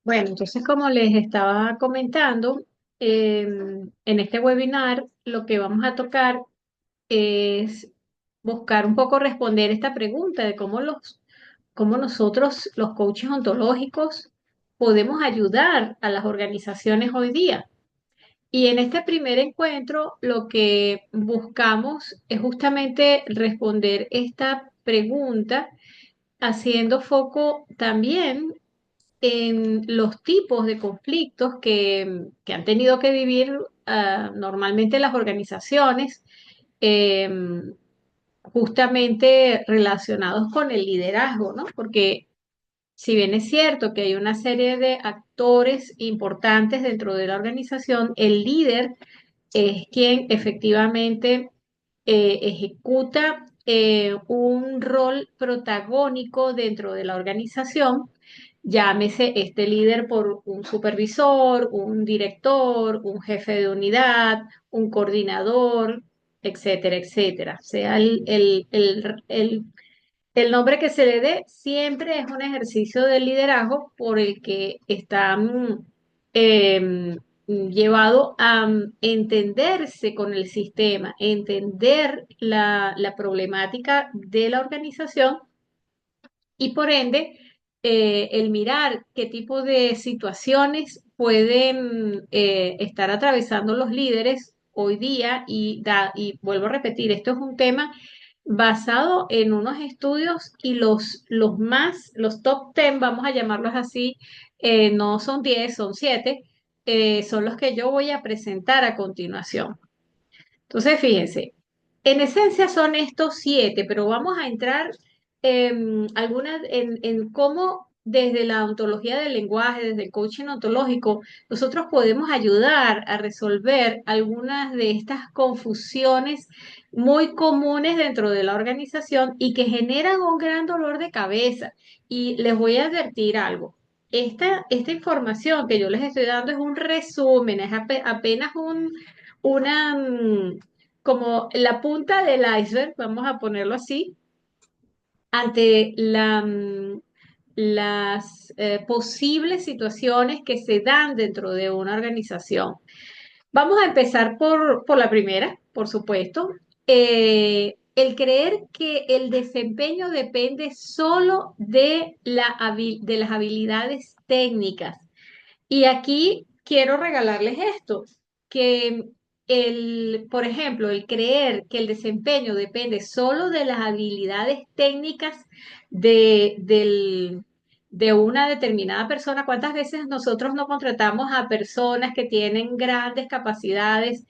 Bueno, entonces como les estaba comentando, en este webinar lo que vamos a tocar es buscar un poco responder esta pregunta de cómo nosotros, los coaches ontológicos, podemos ayudar a las organizaciones hoy día. Y en este primer encuentro lo que buscamos es justamente responder esta pregunta haciendo foco también en los tipos de conflictos que han tenido que vivir normalmente las organizaciones, eh, justamente relacionados con el liderazgo, ¿no? Porque si bien es cierto que hay una serie de actores importantes dentro de la organización, el líder es quien efectivamente ejecuta un rol protagónico dentro de la organización. Llámese este líder por un supervisor, un director, un jefe de unidad, un coordinador, etcétera, etcétera. Sea el nombre que se le dé, siempre es un ejercicio de liderazgo por el que está llevado a entenderse con el sistema, entender la problemática de la organización y por ende el mirar qué tipo de situaciones pueden estar atravesando los líderes hoy día y vuelvo a repetir, esto es un tema basado en unos estudios y los top 10, vamos a llamarlos así, no son 10, son 7, son los que yo voy a presentar a continuación. Entonces, fíjense, en esencia son estos 7, pero vamos a entrar en cómo desde la ontología del lenguaje, desde el coaching ontológico, nosotros podemos ayudar a resolver algunas de estas confusiones muy comunes dentro de la organización y que generan un gran dolor de cabeza. Y les voy a advertir algo. Esta información que yo les estoy dando es un resumen, es apenas una, como la punta del iceberg, vamos a ponerlo así, ante las posibles situaciones que se dan dentro de una organización. Vamos a empezar por la primera, por supuesto. El creer que el desempeño depende solo de las habilidades técnicas. Y aquí quiero regalarles esto, que por ejemplo, el creer que el desempeño depende solo de las habilidades técnicas de una determinada persona. ¿Cuántas veces nosotros no contratamos a personas que tienen grandes capacidades,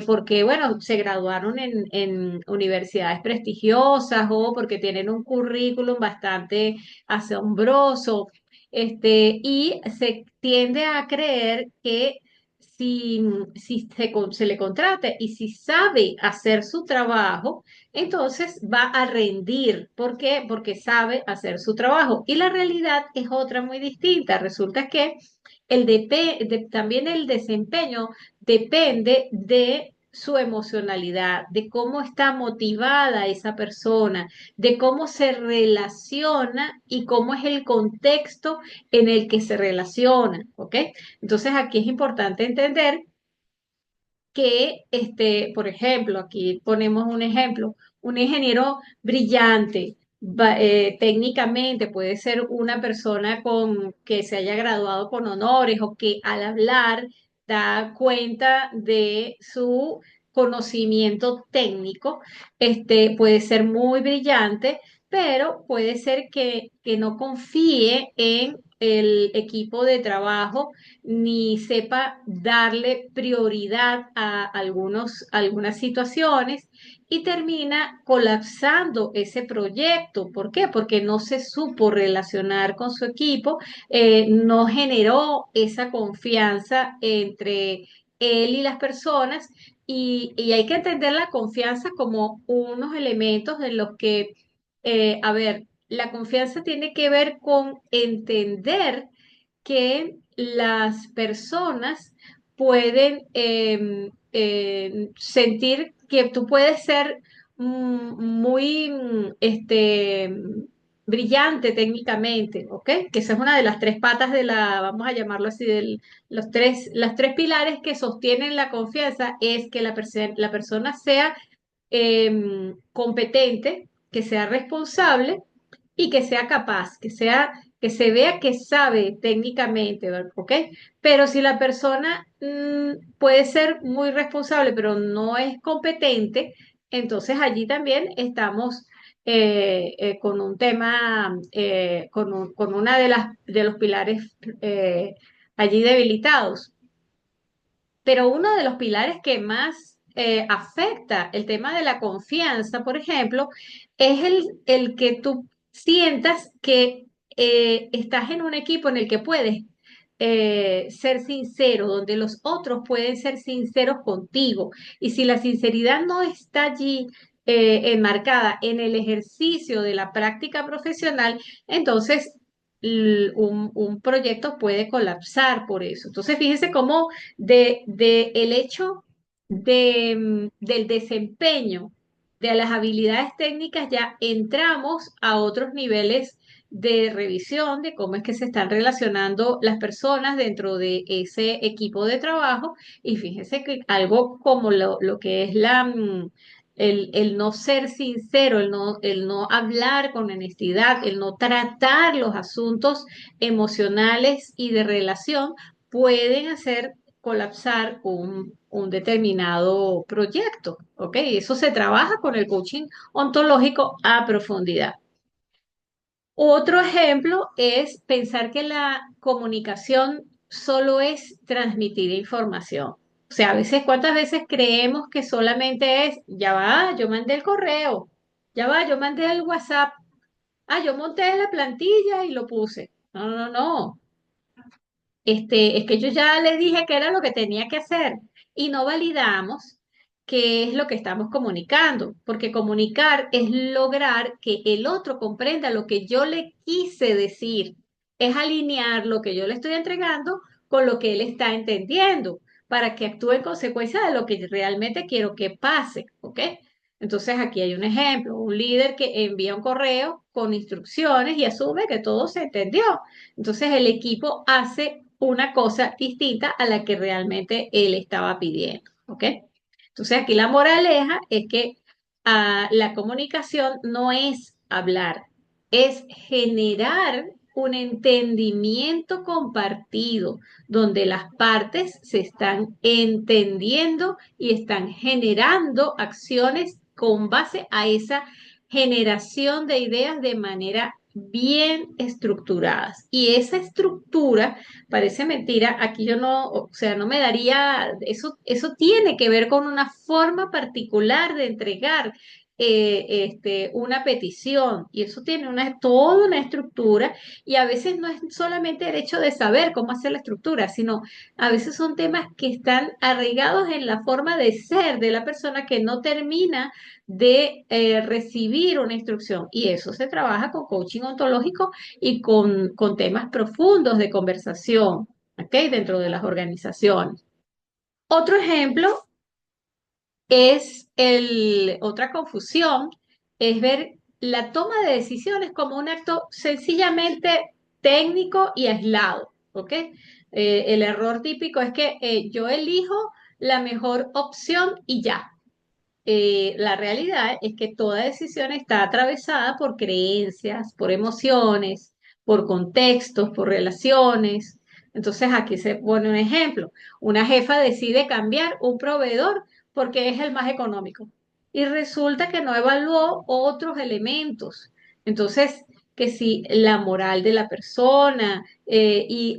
porque, bueno, se graduaron en universidades prestigiosas o porque tienen un currículum bastante asombroso? Y se tiende a creer que si se le contrata y si sabe hacer su trabajo, entonces va a rendir. ¿Por qué? Porque sabe hacer su trabajo. Y la realidad es otra muy distinta. Resulta que también el desempeño depende de su emocionalidad, de cómo está motivada esa persona, de cómo se relaciona y cómo es el contexto en el que se relaciona, ¿ok? Entonces aquí es importante entender que, por ejemplo, aquí ponemos un ejemplo, un ingeniero brillante, técnicamente puede ser una persona que se haya graduado con honores o que al hablar da cuenta de su conocimiento técnico, puede ser muy brillante, pero puede ser que no confíe en el equipo de trabajo ni sepa darle prioridad a algunas situaciones y termina colapsando ese proyecto. ¿Por qué? Porque no se supo relacionar con su equipo, no generó esa confianza entre él y las personas y hay que entender la confianza como unos elementos de los que, a ver, la confianza tiene que ver con entender que las personas pueden sentir que tú puedes ser muy brillante técnicamente, ¿ok? Que esa es una de las tres patas de la, vamos a llamarlo así, las tres pilares que sostienen la confianza es que la persona sea competente, que sea responsable y que sea capaz, que se vea que sabe técnicamente, ¿verdad? ¿Ok? Pero si la persona puede ser muy responsable, pero no es competente, entonces allí también estamos con un tema, con una de los pilares allí debilitados. Pero uno de los pilares que más afecta el tema de la confianza, por ejemplo, es el que tú sientas que estás en un equipo en el que puedes ser sincero, donde los otros pueden ser sinceros contigo. Y si la sinceridad no está allí enmarcada en el ejercicio de la práctica profesional, entonces un proyecto puede colapsar por eso. Entonces, fíjense cómo de el hecho del desempeño de las habilidades técnicas ya entramos a otros niveles de revisión de cómo es que se están relacionando las personas dentro de ese equipo de trabajo. Y fíjense que algo como lo que es el no ser sincero, el no hablar con honestidad, el no tratar los asuntos emocionales y de relación, pueden hacer colapsar un determinado proyecto, ¿ok? Eso se trabaja con el coaching ontológico a profundidad. Otro ejemplo es pensar que la comunicación solo es transmitir información. O sea, a veces, ¿cuántas veces creemos que solamente es, ya va, yo mandé el correo, ya va, yo mandé el WhatsApp, yo monté la plantilla y lo puse? No, no, no. Es que yo ya le dije que era lo que tenía que hacer y no validamos qué es lo que estamos comunicando, porque comunicar es lograr que el otro comprenda lo que yo le quise decir, es alinear lo que yo le estoy entregando con lo que él está entendiendo, para que actúe en consecuencia de lo que realmente quiero que pase, ¿ok? Entonces aquí hay un ejemplo, un líder que envía un correo con instrucciones y asume que todo se entendió. Entonces el equipo hace una cosa distinta a la que realmente él estaba pidiendo, ¿ok? Entonces aquí la moraleja es que la comunicación no es hablar, es generar un entendimiento compartido donde las partes se están entendiendo y están generando acciones con base a esa generación de ideas de manera bien estructuradas. Y esa estructura, parece mentira, aquí yo no, o sea, no me daría, eso tiene que ver con una forma particular de entregar una petición y eso tiene toda una estructura y a veces no es solamente el hecho de saber cómo hacer la estructura, sino a veces son temas que están arraigados en la forma de ser de la persona que no termina de recibir una instrucción. Y eso se trabaja con coaching ontológico y con temas profundos de conversación, ¿ok? Dentro de las organizaciones. Otro ejemplo otra confusión, es ver la toma de decisiones como un acto sencillamente técnico y aislado, ¿ok? El error típico es que yo elijo la mejor opción y ya. La realidad es que toda decisión está atravesada por creencias, por emociones, por contextos, por relaciones. Entonces aquí se pone un ejemplo. Una jefa decide cambiar un proveedor porque es el más económico y resulta que no evaluó otros elementos. Entonces, que si la moral de la persona,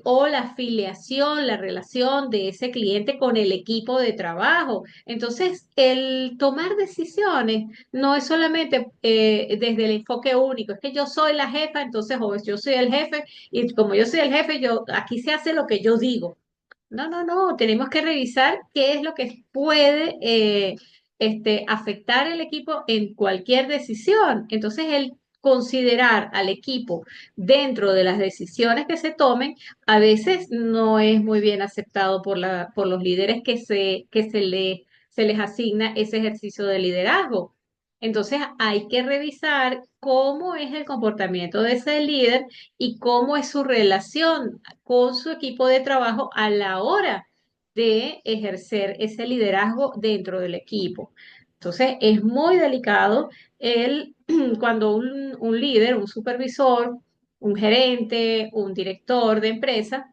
o la afiliación, la relación de ese cliente con el equipo de trabajo. Entonces, el tomar decisiones no es solamente desde el enfoque único, es que yo soy la jefa, entonces o yo soy el jefe y como yo soy el jefe, yo aquí se hace lo que yo digo. No, no, no, tenemos que revisar qué es lo que puede afectar el equipo en cualquier decisión. Entonces, el considerar al equipo dentro de las decisiones que se tomen, a veces no es muy bien aceptado por los líderes que se les asigna ese ejercicio de liderazgo. Entonces hay que revisar cómo es el comportamiento de ese líder y cómo es su relación con su equipo de trabajo a la hora de ejercer ese liderazgo dentro del equipo. Entonces es muy delicado el, cuando un líder, un supervisor, un gerente, un director de empresa,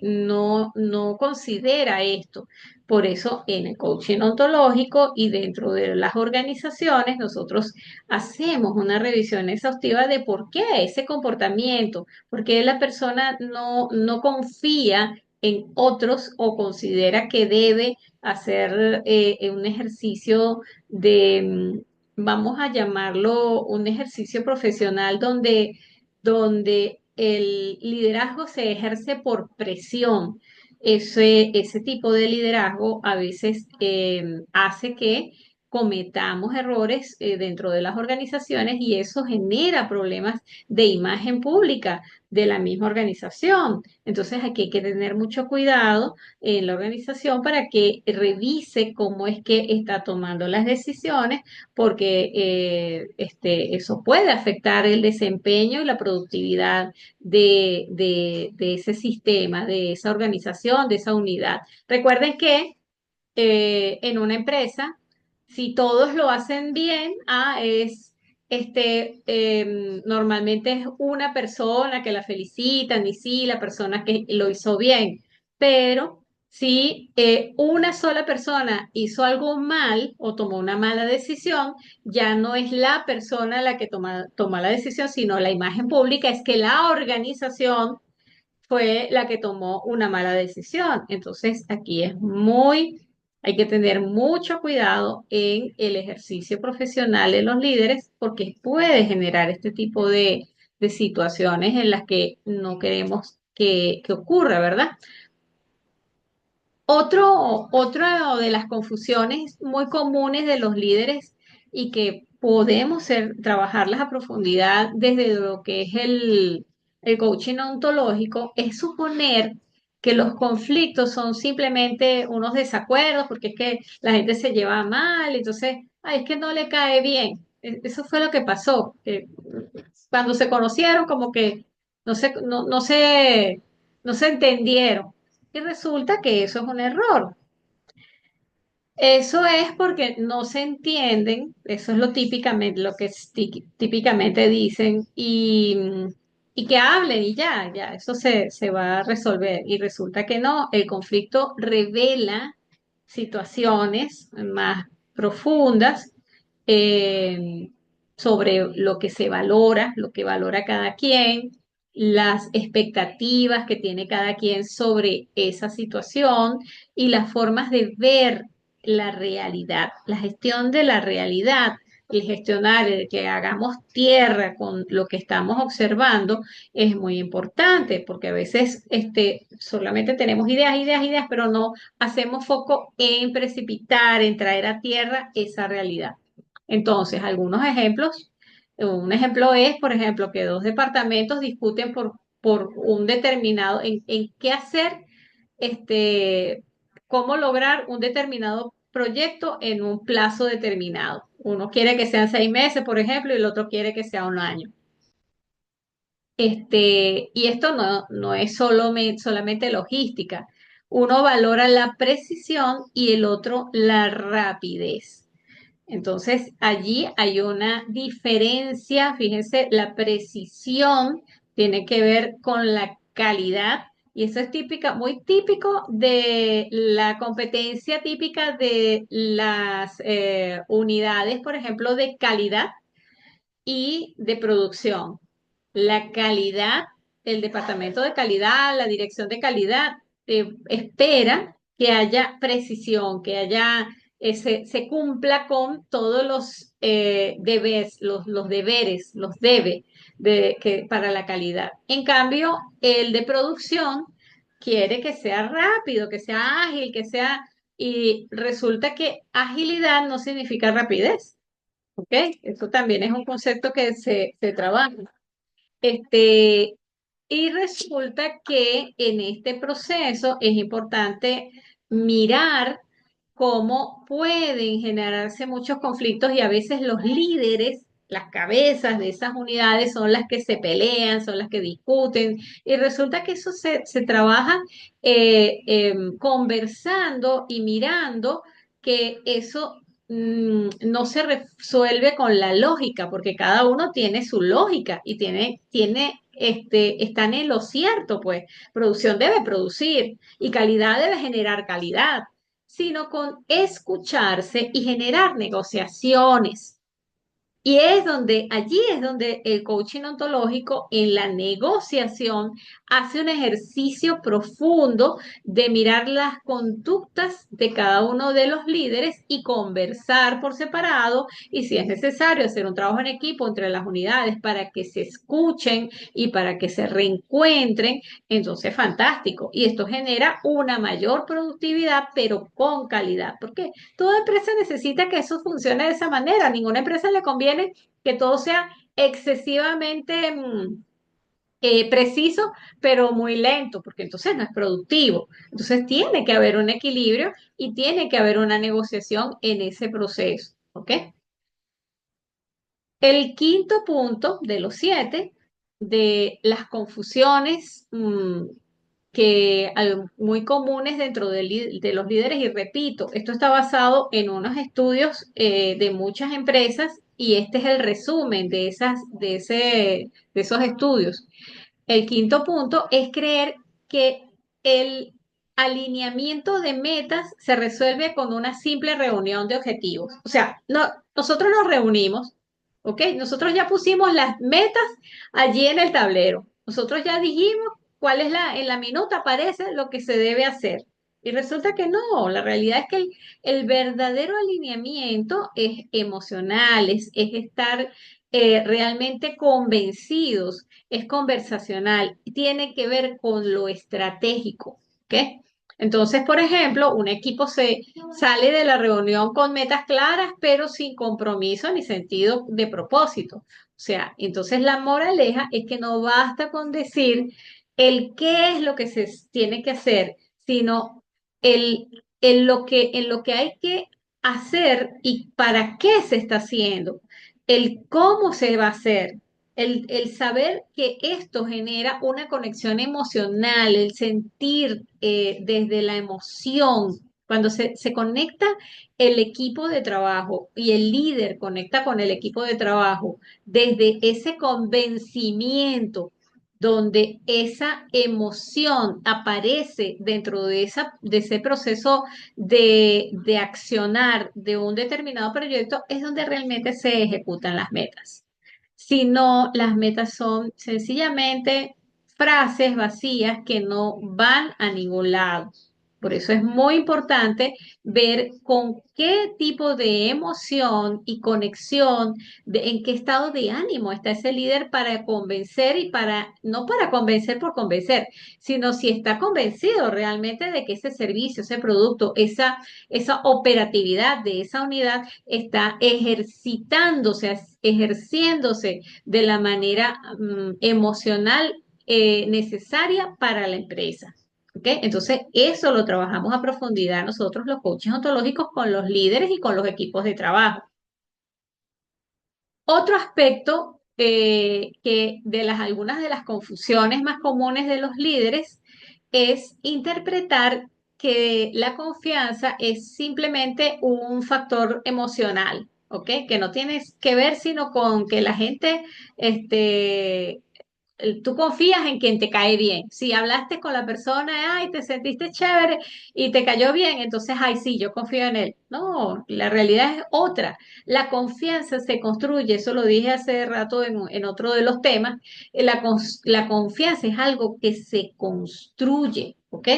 no considera esto. Por eso en el coaching ontológico y dentro de las organizaciones nosotros hacemos una revisión exhaustiva de por qué ese comportamiento, por qué la persona no confía en otros o considera que debe hacer un ejercicio vamos a llamarlo un ejercicio profesional donde el liderazgo se ejerce por presión. Ese tipo de liderazgo a veces hace que cometamos errores dentro de las organizaciones y eso genera problemas de imagen pública de la misma organización. Entonces aquí hay que tener mucho cuidado en la organización para que revise cómo es que está tomando las decisiones porque eso puede afectar el desempeño y la productividad de ese sistema, de esa organización, de esa unidad. Recuerden que en una empresa, si todos lo hacen bien, normalmente es una persona que la felicitan y sí, la persona que lo hizo bien, pero si una sola persona hizo algo mal o tomó una mala decisión, ya no es la persona la que toma la decisión, sino la imagen pública, es que la organización fue la que tomó una mala decisión. Entonces, hay que tener mucho cuidado en el ejercicio profesional de los líderes porque puede generar este tipo de situaciones en las que no queremos que ocurra, ¿verdad? Otra de las confusiones muy comunes de los líderes y que podemos trabajarlas a profundidad desde lo que es el coaching ontológico es suponer que los conflictos son simplemente unos desacuerdos porque es que la gente se lleva mal, entonces, ay, es que no le cae bien. Eso fue lo que pasó. Que cuando se conocieron, como que no se entendieron. Y resulta que eso es un error. Eso es porque no se entienden, eso es lo que típicamente dicen, y que hablen y ya, eso se va a resolver. Y resulta que no, el conflicto revela situaciones más profundas eh, sobre lo que se valora, lo que valora cada quien, las expectativas que tiene cada quien sobre esa situación y las formas de ver la realidad, la gestión de la realidad, el gestionar, el que hagamos tierra con lo que estamos observando es muy importante porque a veces solamente tenemos ideas, ideas, ideas, pero no hacemos foco en precipitar, en traer a tierra esa realidad. Entonces, algunos ejemplos, un ejemplo es, por ejemplo, que dos departamentos discuten por un determinado, en qué hacer, cómo lograr un determinado proyecto en un plazo determinado. Uno quiere que sean 6 meses, por ejemplo, y el otro quiere que sea un año. Y esto no es solamente logística. Uno valora la precisión y el otro la rapidez. Entonces, allí hay una diferencia. Fíjense, la precisión tiene que ver con la calidad y eso es muy típico de la competencia típica de las unidades, por ejemplo, de calidad y de producción. La calidad, el departamento de calidad, la dirección de calidad, espera que haya precisión, que se cumpla con todos los los deberes, los debe para la calidad. En cambio, el de producción quiere que sea rápido, que sea ágil, y resulta que agilidad no significa rapidez. ¿Ok? Eso también es un concepto que se trabaja. Este, y resulta que en este proceso es importante mirar cómo pueden generarse muchos conflictos y a veces los líderes, las cabezas de esas unidades son las que se pelean, son las que discuten y resulta que eso se trabaja conversando y mirando que eso no se resuelve con la lógica, porque cada uno tiene su lógica y están en lo cierto, pues producción debe producir y calidad debe generar calidad, sino con escucharse y generar negociaciones. Y allí es donde el coaching ontológico en la negociación hace un ejercicio profundo de mirar las conductas de cada uno de los líderes y conversar por separado y si es necesario hacer un trabajo en equipo entre las unidades para que se escuchen y para que se reencuentren, entonces fantástico. Y esto genera una mayor productividad, pero con calidad. ¿Por qué? Toda empresa necesita que eso funcione de esa manera. A ninguna empresa le conviene que todo sea excesivamente preciso, pero muy lento, porque entonces no es productivo. Entonces tiene que haber un equilibrio y tiene que haber una negociación en ese proceso. ¿Ok? El quinto punto de los siete, de las confusiones muy comunes dentro de los líderes, y repito, esto está basado en unos estudios de muchas empresas y este es el resumen de esos estudios. El quinto punto es creer que el alineamiento de metas se resuelve con una simple reunión de objetivos. O sea, no, nosotros nos reunimos, ¿ok? Nosotros ya pusimos las metas allí en el tablero. Nosotros ya dijimos cuál es en la minuta aparece lo que se debe hacer. Y resulta que no, la realidad es que el verdadero alineamiento es emocional, es estar realmente convencidos, es conversacional, tiene que ver con lo estratégico, ¿ok? Entonces, por ejemplo, un equipo se sale de la reunión con metas claras, pero sin compromiso ni sentido de propósito. O sea, entonces la moraleja es que no basta con decir el qué es lo que se tiene que hacer, sino el, en lo que hay que hacer y para qué se está haciendo, el cómo se va a hacer, el saber que esto genera una conexión emocional, el sentir desde la emoción. Cuando se conecta el equipo de trabajo y el líder conecta con el equipo de trabajo desde ese convencimiento donde esa emoción aparece dentro de ese proceso de accionar de un determinado proyecto, es donde realmente se ejecutan las metas. Si no, las metas son sencillamente frases vacías que no van a ningún lado. Por eso es muy importante ver con qué tipo de emoción y conexión, en qué estado de ánimo está ese líder para convencer y no para convencer por convencer, sino si está convencido realmente de que ese servicio, ese producto, esa operatividad de esa unidad está ejercitándose, ejerciéndose de la manera emocional necesaria para la empresa. ¿Ok? Entonces, eso lo trabajamos a profundidad nosotros, los coaches ontológicos, con los líderes y con los equipos de trabajo. Otro aspecto que de algunas de las confusiones más comunes de los líderes es interpretar que la confianza es simplemente un factor emocional, ¿ok? Que no tiene que ver sino con que la gente tú confías en quien te cae bien. Si hablaste con la persona, ay, te sentiste chévere y te cayó bien, entonces, ay, sí, yo confío en él. No, la realidad es otra. La confianza se construye, eso lo dije hace rato en otro de los temas. La confianza es algo que se construye, ¿ok?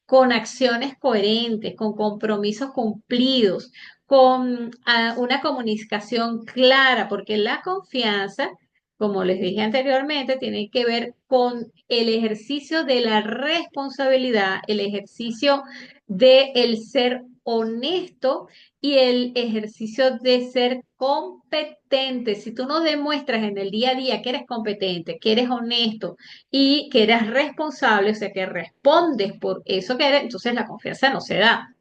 Con acciones coherentes, con compromisos cumplidos, con una comunicación clara, porque la confianza, como les dije anteriormente, tiene que ver con el ejercicio de la responsabilidad, el ejercicio de el ser honesto y el ejercicio de ser competente. Si tú no demuestras en el día a día que eres competente, que eres honesto y que eres responsable, o sea, que respondes por eso que eres, entonces la confianza no se da.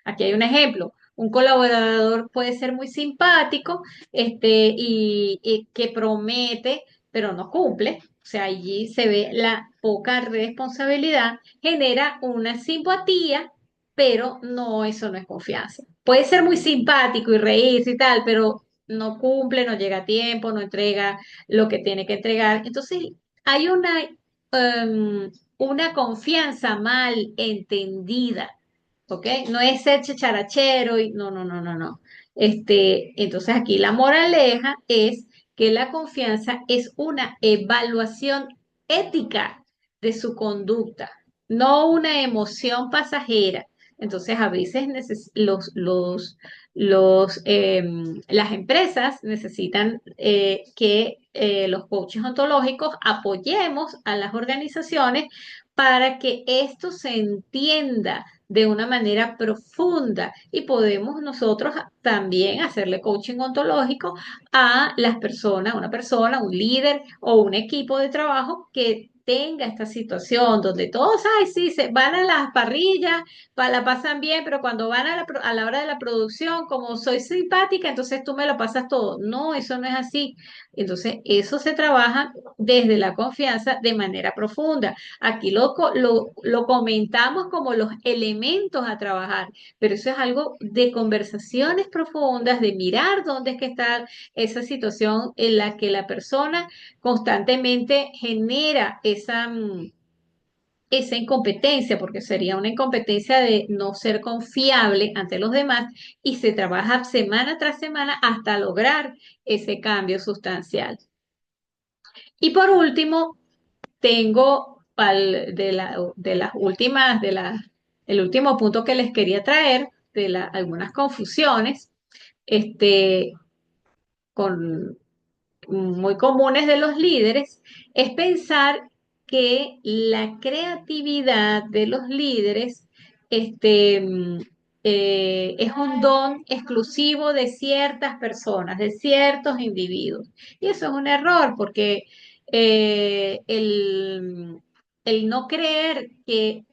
Aquí hay un ejemplo. Un colaborador puede ser muy simpático, y que promete, pero no cumple. O sea, allí se ve la poca responsabilidad, genera una simpatía, pero no, eso no es confianza. Puede ser muy simpático y reírse y tal, pero no cumple, no llega a tiempo, no entrega lo que tiene que entregar. Entonces, hay una confianza mal entendida, ¿ok? No es ser chicharachero y no, no, no, no, no. Entonces aquí la moraleja es que la confianza es una evaluación ética de su conducta, no una emoción pasajera. Entonces a veces las empresas necesitan que los coaches ontológicos apoyemos a las organizaciones para que esto se entienda de una manera profunda y podemos nosotros también hacerle coaching ontológico a las personas, una persona, un líder o un equipo de trabajo que tenga esta situación donde todos, ay, sí, se van a las parrillas, la pasan bien, pero cuando van a la hora de la producción, como soy simpática, entonces tú me lo pasas todo. No, eso no es así. Entonces, eso se trabaja desde la confianza de manera profunda. Aquí lo comentamos como los elementos a trabajar, pero eso es algo de conversaciones profundas, de mirar dónde es que está esa situación en la que la persona constantemente genera esa incompetencia, porque sería una incompetencia de no ser confiable ante los demás y se trabaja semana tras semana hasta lograr ese cambio sustancial. Y por último, tengo de las últimas, el último punto que les quería traer, algunas confusiones, este, con, muy comunes de los líderes, es pensar que la creatividad de los líderes, este, mm, es un don exclusivo de ciertas personas, de ciertos individuos. Y eso es un error porque el no creer que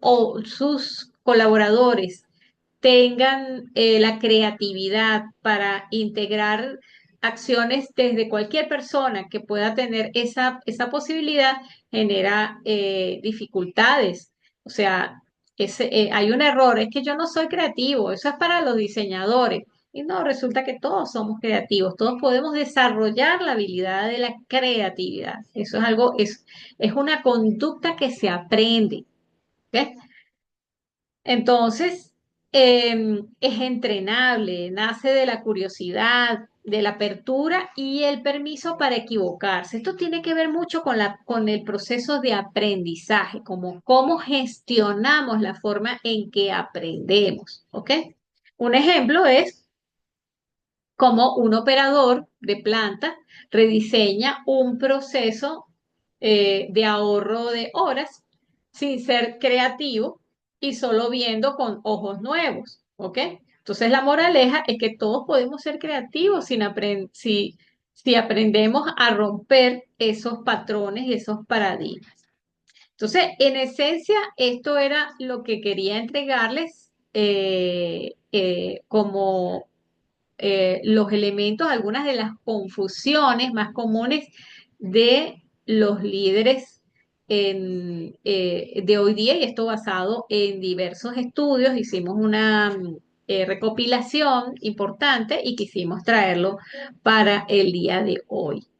o sus colaboradores tengan la creatividad para integrar acciones desde cualquier persona que pueda tener esa posibilidad, genera dificultades. O sea, hay un error, es que yo no soy creativo, eso es para los diseñadores. Y no, resulta que todos somos creativos, todos podemos desarrollar la habilidad de la creatividad. Eso es algo, es una conducta que se aprende. ¿Ok? Entonces, es entrenable, nace de la curiosidad, de la apertura y el permiso para equivocarse. Esto tiene que ver mucho con el proceso de aprendizaje, como cómo gestionamos la forma en que aprendemos, ¿ok? Un ejemplo es cómo un operador de planta rediseña un proceso de ahorro de horas sin ser creativo y solo viendo con ojos nuevos, ¿ok? Entonces la moraleja es que todos podemos ser creativos si aprendemos a romper esos patrones y esos paradigmas. Entonces, en esencia, esto era lo que quería entregarles como los elementos, algunas de las confusiones más comunes de los líderes de hoy día, y esto basado en diversos estudios. Hicimos una recopilación importante y quisimos traerlo para el día de hoy.